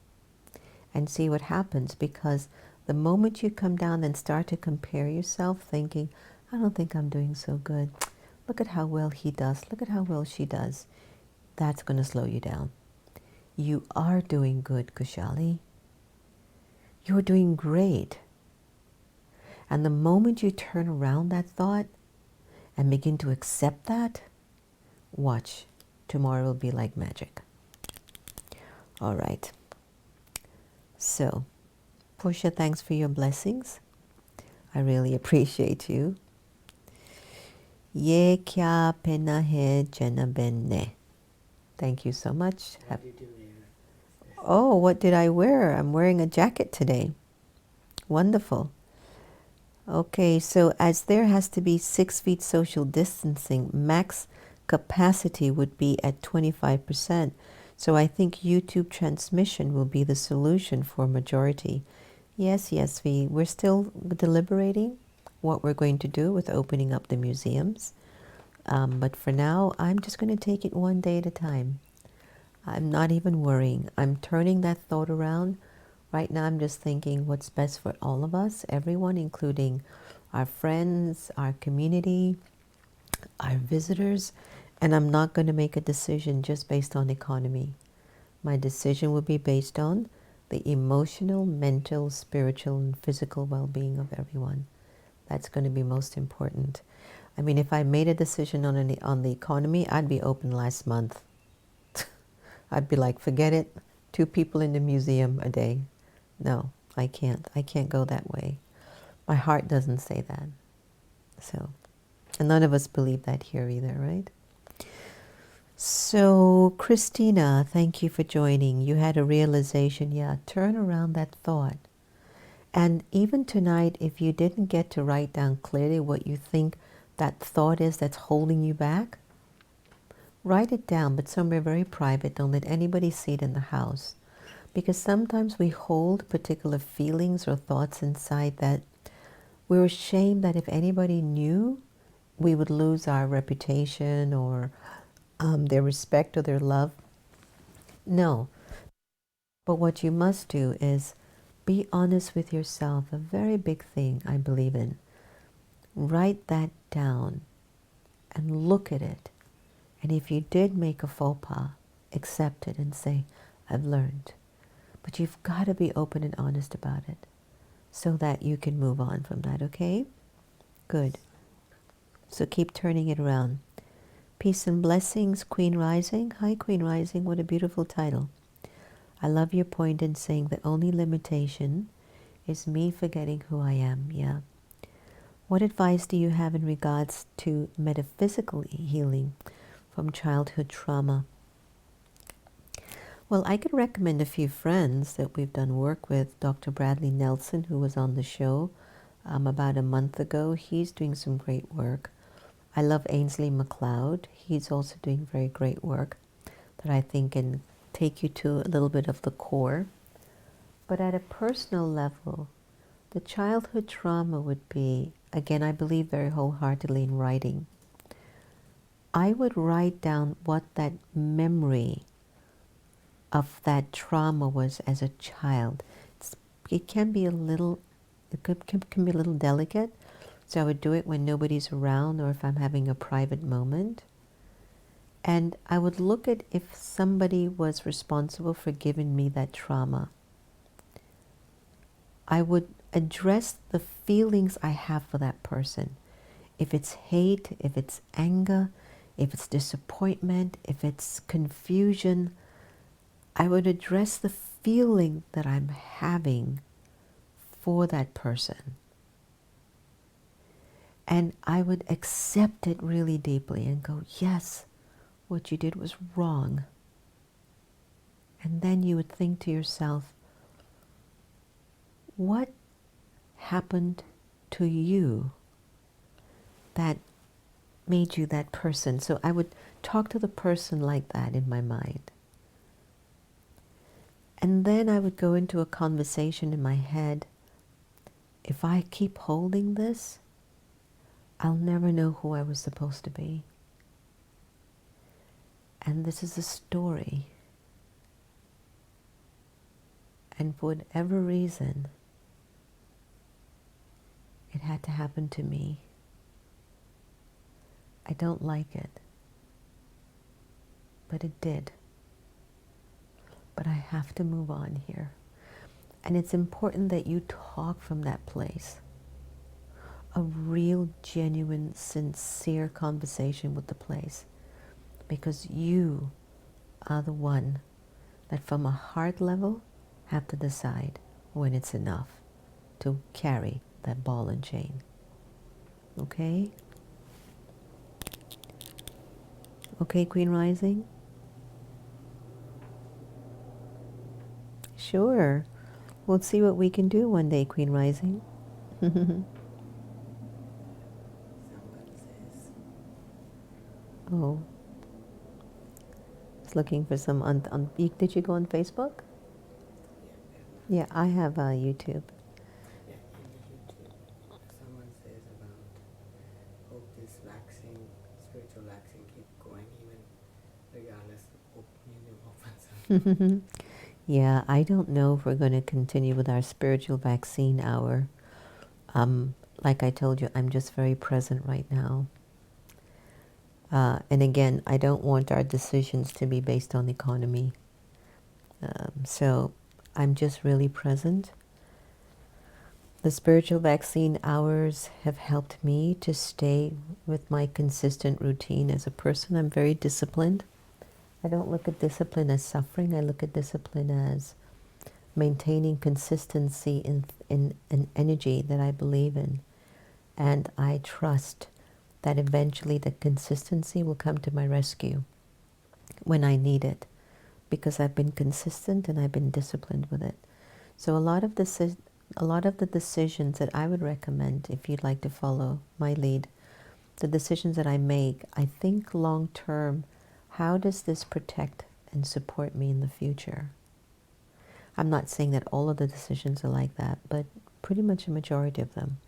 and see what happens, because the moment you come down and start to compare yourself, thinking, I don't think I'm doing so good. Look at how well he does. Look at how well she does. That's going to slow you down. You are doing good, Kushali. You're doing great. And the moment you turn around that thought and begin to accept that, watch. Tomorrow will be like magic. All right. So, Portia, thanks for your blessings. I really appreciate you. Ye kya pena hai Jenna benne. Thank you so much. What did you wear? Oh, what did I wear? I'm wearing a jacket today. Wonderful. Okay, so as there has to be 6 feet social distancing, max capacity would be at 25%. So I think YouTube transmission will be the solution for majority. Yes, we're still deliberating what we're going to do with opening up the museums. But for now, I'm just going to take it one day at a time. I'm not even worrying. I'm turning that thought around. Right now, I'm just thinking what's best for all of us, everyone, including our friends, our community, our visitors. And I'm not going to make a decision just based on economy. My decision will be based on the emotional, mental, spiritual, and physical well-being of everyone. That's going to be most important. I mean, if I made a decision on the economy, I'd be open last month. I'd be like, forget it. 2 people in the museum a day. No, I can't. I can't go that way. My heart doesn't say that. So, and none of us believe that here either, right? So, Christina, thank you for joining. You had a realization. Yeah, turn around that thought. And even tonight, if you didn't get to write down clearly what you think that thought is that's holding you back, write it down, but somewhere very private. Don't let anybody see it in the house. Because sometimes we hold particular feelings or thoughts inside that we're ashamed that if anybody knew, we would lose our reputation or their respect or their love. No. But what you must do is be honest with yourself. A very big thing I believe in. Write that down and look at it. And if you did make a faux pas, accept it and say, I've learned. But you've got to be open and honest about it so that you can move on from that, okay? Good. So keep turning it around. Peace and blessings, Queen Rising. Hi, Queen Rising. What a beautiful title. I love your point in saying the only limitation is me forgetting who I am. Yeah. What advice do you have in regards to metaphysical healing from childhood trauma? Well, I could recommend a few friends that we've done work with. Dr. Bradley Nelson, who was on the show about a month ago. He's doing some great work. I love Ainsley MacLeod. He's also doing very great work that I think can take you to a little bit of the core. But at a personal level, the childhood trauma would be, again, I believe very wholeheartedly in writing. I would write down what that memory of that trauma was as a child. It can be a little, can be a little delicate. So I would do it when nobody's around or if I'm having a private moment. And I would look at if somebody was responsible for giving me that trauma. I would address the feelings I have for that person. If it's hate, if it's anger, if it's disappointment, if it's confusion, I would address the feeling that I'm having for that person. And I would accept it really deeply and go, yes, what you did was wrong. And then you would think to yourself, what happened to you that made you that person? So I would talk to the person like that in my mind. And then I would go into a conversation in my head. If I keep holding this, I'll never know who I was supposed to be. And this is a story. And for whatever reason, it had to happen to me. I don't like it. But it did. But I have to move on here. And it's important that you talk from that place. A real, genuine, sincere conversation with the place. Because you are the one that from a heart level have to decide when it's enough to carry that ball and chain. Okay? Okay, Queen Rising? Sure. We'll see what we can do one day, Queen Rising. Oh. It's looking for some did you go on Facebook? Yeah, I have YouTube. Yeah, in YouTube, someone says about hope this vaccine, spiritual vaccine, keep going even regardless of museum opens. Yeah, I don't know if we're going to continue with our spiritual vaccine hour. Like I told you, I'm just very present right now. And again, I don't want our decisions to be based on the economy. So I'm just really present. The spiritual vaccine hours have helped me to stay with my consistent routine as a person. I'm very disciplined. I don't look at discipline as suffering. I look at discipline as maintaining consistency in an energy that I believe in. And I trust that eventually the consistency will come to my rescue when I need it, because I've been consistent and I've been disciplined with it. So a lot of the decisions that I would recommend, if you'd like to follow my lead, the decisions that I make, I think long term, how does this protect and support me in the future? I'm not saying that all of the decisions are like that, but pretty much a majority of them.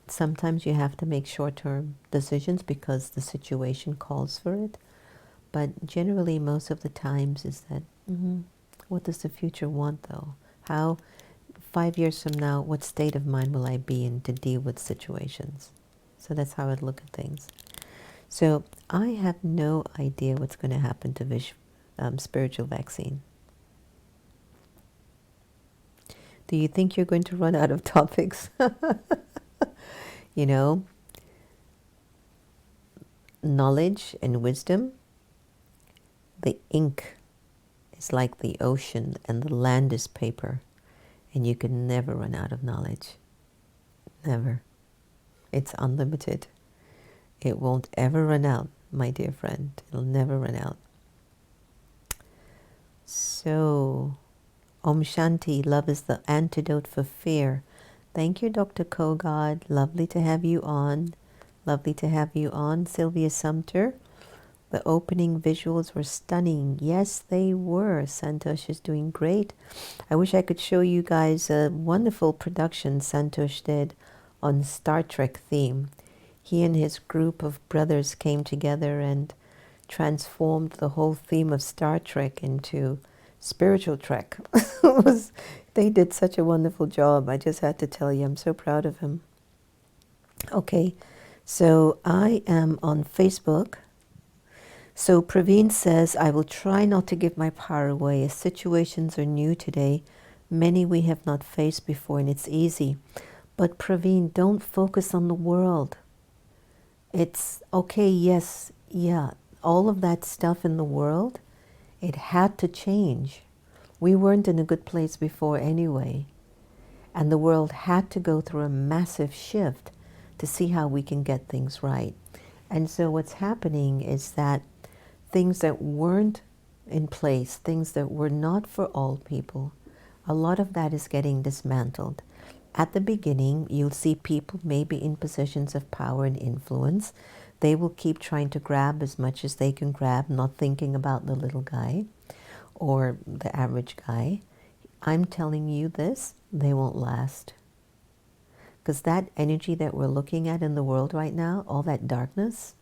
Sometimes you have to make short-term decisions because the situation calls for it, but generally most of the times is that, what does the future want though? How, 5 years from now, what state of mind will I be in to deal with situations? So that's how I'd look at things. So I have no idea what's going to happen to spiritual vaccine. Do you think you're going to run out of topics? You know, knowledge and wisdom, the ink is like the ocean and the land is paper, and you can never run out of knowledge. Never. It's unlimited. It won't ever run out, my dear friend. It'll never run out. So, Om Shanti, love is the antidote for fear. Thank you, Dr. Kogod. Lovely to have you on. Lovely to have you on. Sylvia Sumter, the opening visuals were stunning. Yes, they were. Santosh is doing great. I wish I could show you guys a wonderful production Santosh did on Star Trek theme. He and his group of brothers came together and transformed the whole theme of Star Trek into spiritual trek. They did such a wonderful job. I just had to tell you, I'm so proud of him. Okay, so I am on Facebook. So Praveen says, I will try not to give my power away as situations are new today. Many we have not faced before, and it's easy. But Praveen, don't focus on the world. It's okay, yes, yeah, all of that stuff in the world, it had to change. We weren't in a good place before anyway. And the world had to go through a massive shift to see how we can get things right. And so what's happening is that things that weren't in place, things that were not for all people, a lot of that is getting dismantled. At the beginning, you'll see people maybe in positions of power and influence. They will keep trying to grab as much as they can grab, not thinking about the little guy or the average guy. I'm telling you this, they won't last. Because that energy that we're looking at in the world right now, all that darkness,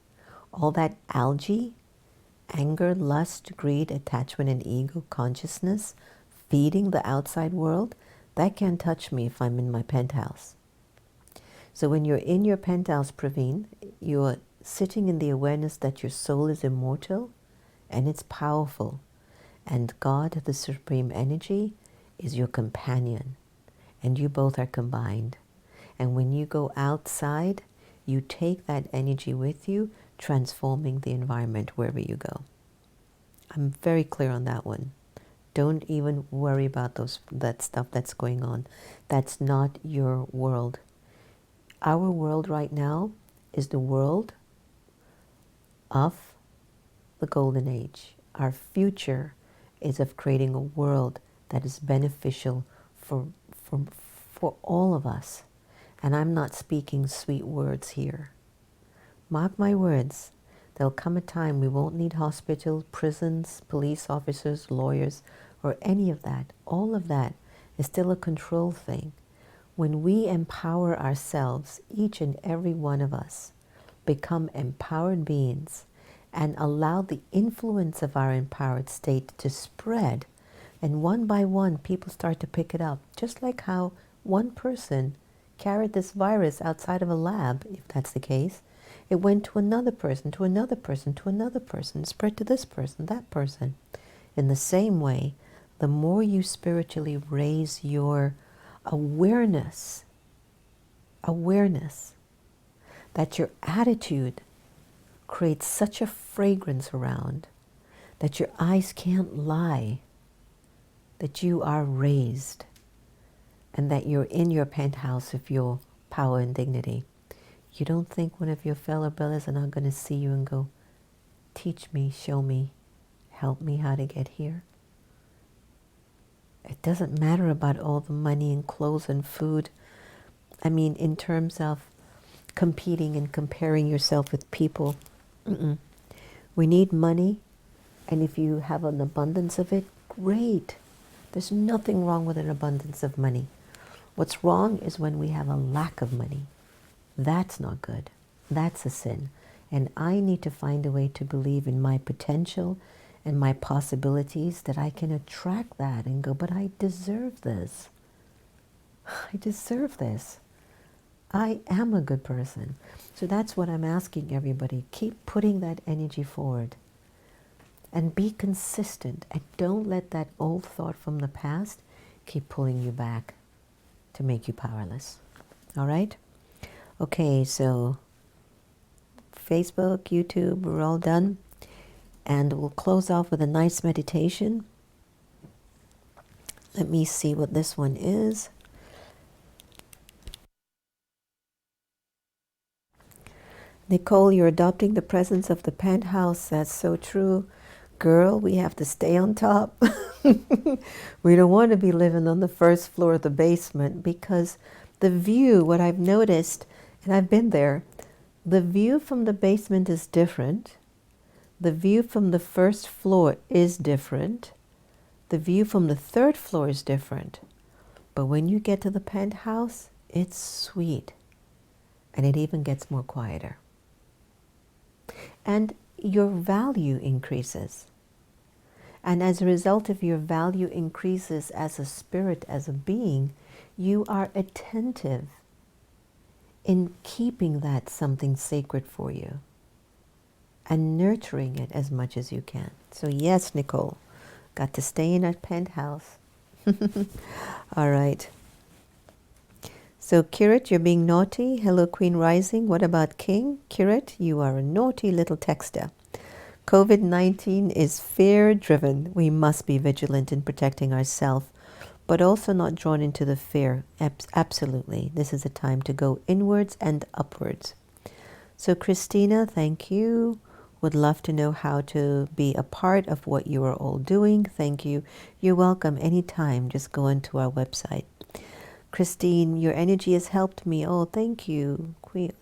all that algae, anger, lust, greed, attachment, and ego consciousness, feeding the outside world, that can't touch me if I'm in my penthouse. So when you're in your penthouse, Praveen, you're sitting in the awareness that your soul is immortal and it's powerful. And God, the Supreme Energy, is your companion. And you both are combined. And when you go outside, you take that energy with you, transforming the environment wherever you go. I'm very clear on that one. Don't even worry about that stuff that's going on. That's not your world. Our world right now is the world of the Golden Age. Our future is of creating a world that is beneficial for all of us. And I'm not speaking sweet words here. Mark my words, there'll come a time we won't need hospitals, prisons, police officers, lawyers, or any of that. All of that is still a control thing. When we empower ourselves, each and every one of us become empowered beings and allow the influence of our empowered state to spread, and one by one people start to pick it up, just like how one person carried this virus outside of a lab, if that's the case. It went to another person, to another person, to another person, spread to this person, that person. In the same way, the more you spiritually raise your awareness, that your attitude creates such a fragrance around that your eyes can't lie, that you are raised, and that you're in your penthouse of your power and dignity. You don't think one of your fellow brothers are not going to see you and go, teach me, show me, help me how to get here? It doesn't matter about all the money and clothes and food. I mean, in terms of competing and comparing yourself with people. We need money, and if you have an abundance of it, great. There's nothing wrong with an abundance of money. What's wrong is when we have a lack of money. That's not good. That's a sin. And I need to find a way to believe in my potential and my possibilities, that I can attract that and go, but I deserve this. I deserve this. I am a good person. So that's what I'm asking everybody. Keep putting that energy forward. And be consistent. And don't let that old thought from the past keep pulling you back to make you powerless. All right? Okay, so Facebook, YouTube, we're all done. And we'll close off with a nice meditation. Let me see what this one is. Nicole, you're adopting the presence of the penthouse. That's so true. Girl, we have to stay on top. We don't want to be living on the first floor of the basement, because the view, what I've noticed, and I've been there, the view from the basement is different. The view from the first floor is different. The view from the third floor is different. But when you get to the penthouse, it's sweet. And it even gets more quieter. And your value increases. And as a result of your value increases as a spirit, as a being, you are attentive in keeping that something sacred for you and nurturing it as much as you can. So yes, Nicole, got to stay in a penthouse. All right. So Kirit, you're being naughty. Hello, Queen Rising. What about King? Kirit, you are a naughty little texter. COVID-19 is fear-driven. We must be vigilant in protecting ourselves, but also not drawn into the fear. Absolutely. This is a time to go inwards and upwards. So Christina, thank you. Would love to know how to be a part of what you are all doing. Thank you. You're welcome anytime. Just go into our website. Christine, your energy has helped me. Oh, thank you.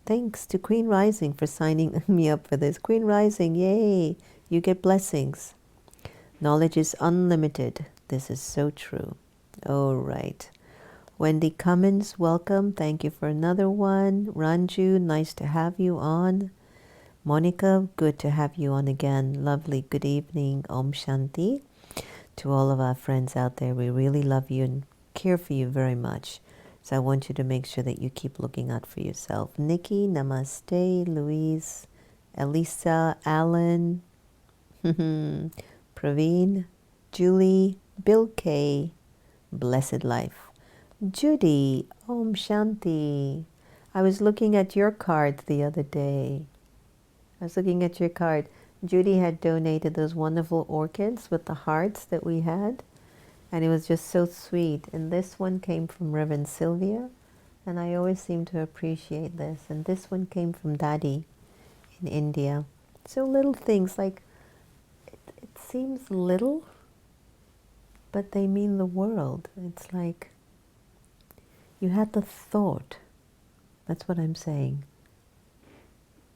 Thanks to Queen Rising for signing me up for this. Queen Rising, yay. You get blessings. Knowledge is unlimited. This is so true. All right. Wendy Cummins, welcome. Thank you for another one. Ranju, nice to have you on. Monica, good to have you on again. Lovely. Good evening. Om Shanti. To all of our friends out there, we really love you and care for you very much. So I want you to make sure that you keep looking out for yourself. Nikki, namaste. Louise, Elisa, Alan, Praveen, Julie, Bill K, Blessed Life. Judy, Om Shanti. I was looking at your card the other day. Judy had donated those wonderful orchids with the hearts that we had. And it was just so sweet. And this one came from Reverend Sylvia. And I always seem to appreciate this. And this one came from Daddy in India. So little things, like, it seems little, but they mean the world. It's like, you had the thought. That's what I'm saying.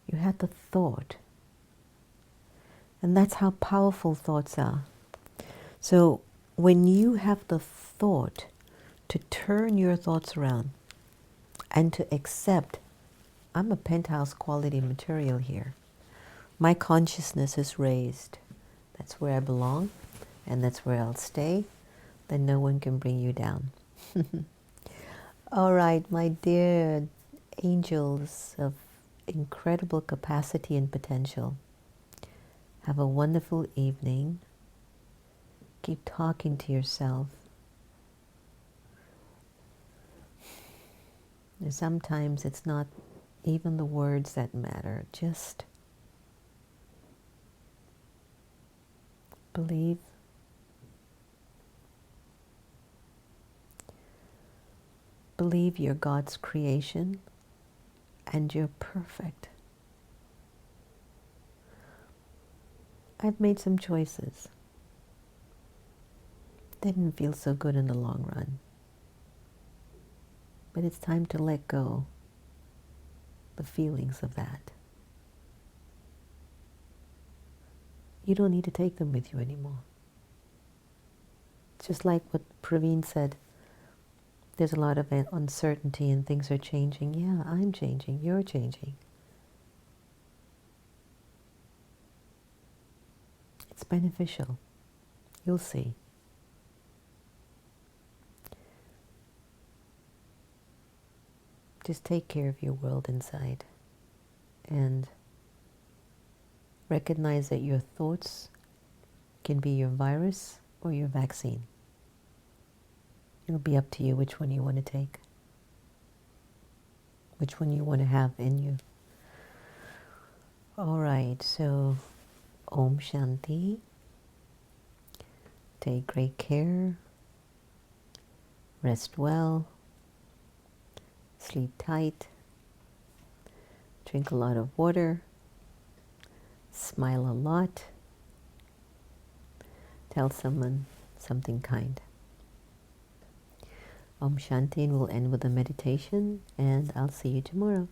You had the thought. And that's how powerful thoughts are. So when you have the thought to turn your thoughts around and to accept, I'm a penthouse quality material here. My consciousness is raised. That's where I belong, and that's where I'll stay. Then no one can bring you down. All right, my dear angels of incredible capacity and potential. Have a wonderful evening. Keep talking to yourself. And sometimes it's not even the words that matter, just believe. Believe you're God's creation and you're perfect. I've made some choices. Didn't feel so good in the long run. But it's time to let go the feelings of that. You don't need to take them with you anymore. Just like what Praveen said, there's a lot of uncertainty and things are changing. Yeah, I'm changing, you're changing. It's beneficial. You'll see. Just take care of your world inside and recognize that your thoughts can be your virus or your vaccine. It'll be up to you which one you want to take, which one you want to have in you. All right, so Om Shanti. Take great care. Rest well. Sleep tight. Drink a lot of water. Smile a lot. Tell someone something kind. Om Shanti, and we'll end with a meditation, and I'll see you tomorrow.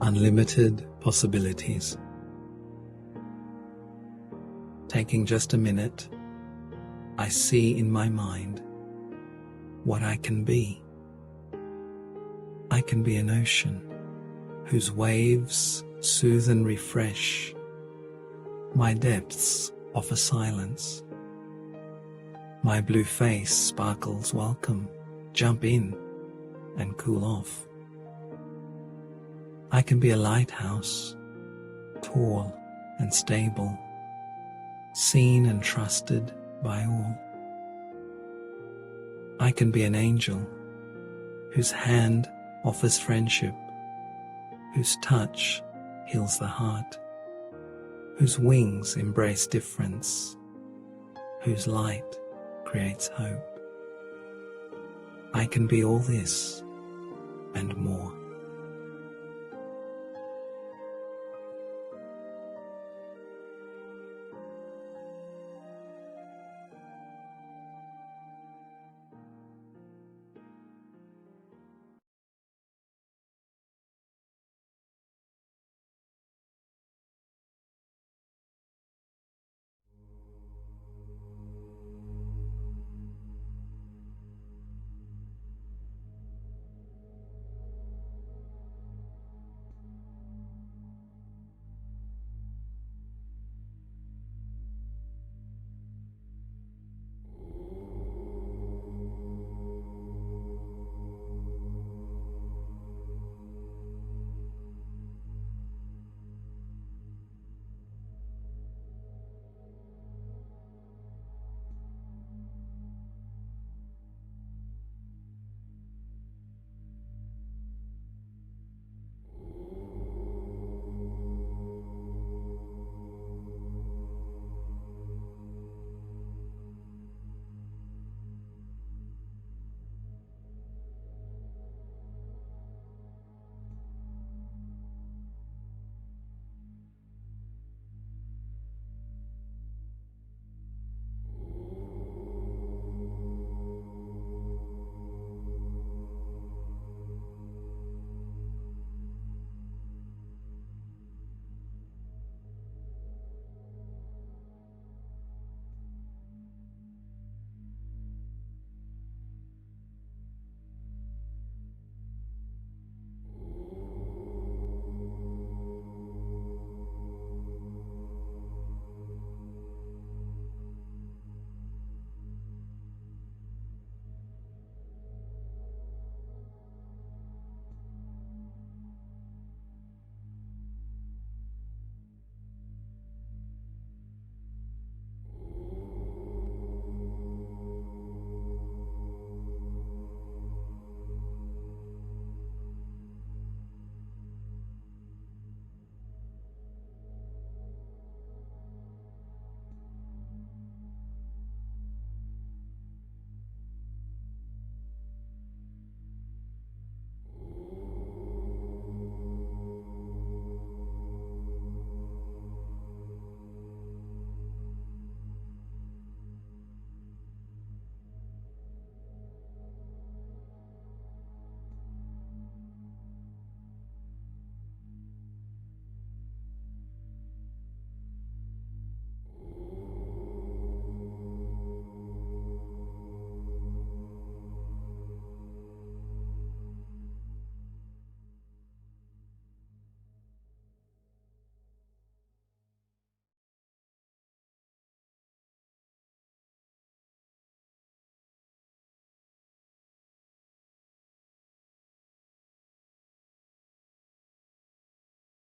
Unlimited possibilities. Taking just a minute, I see in my mind what I can be. I can be an ocean whose waves soothe and refresh. My depths offer silence. My blue face sparkles welcome. Jump in and cool off. I can be a lighthouse, tall and stable, seen and trusted by all. I can be an angel whose hand offers friendship, whose touch heals the heart, whose wings embrace difference, whose light creates hope. I can be all this and more.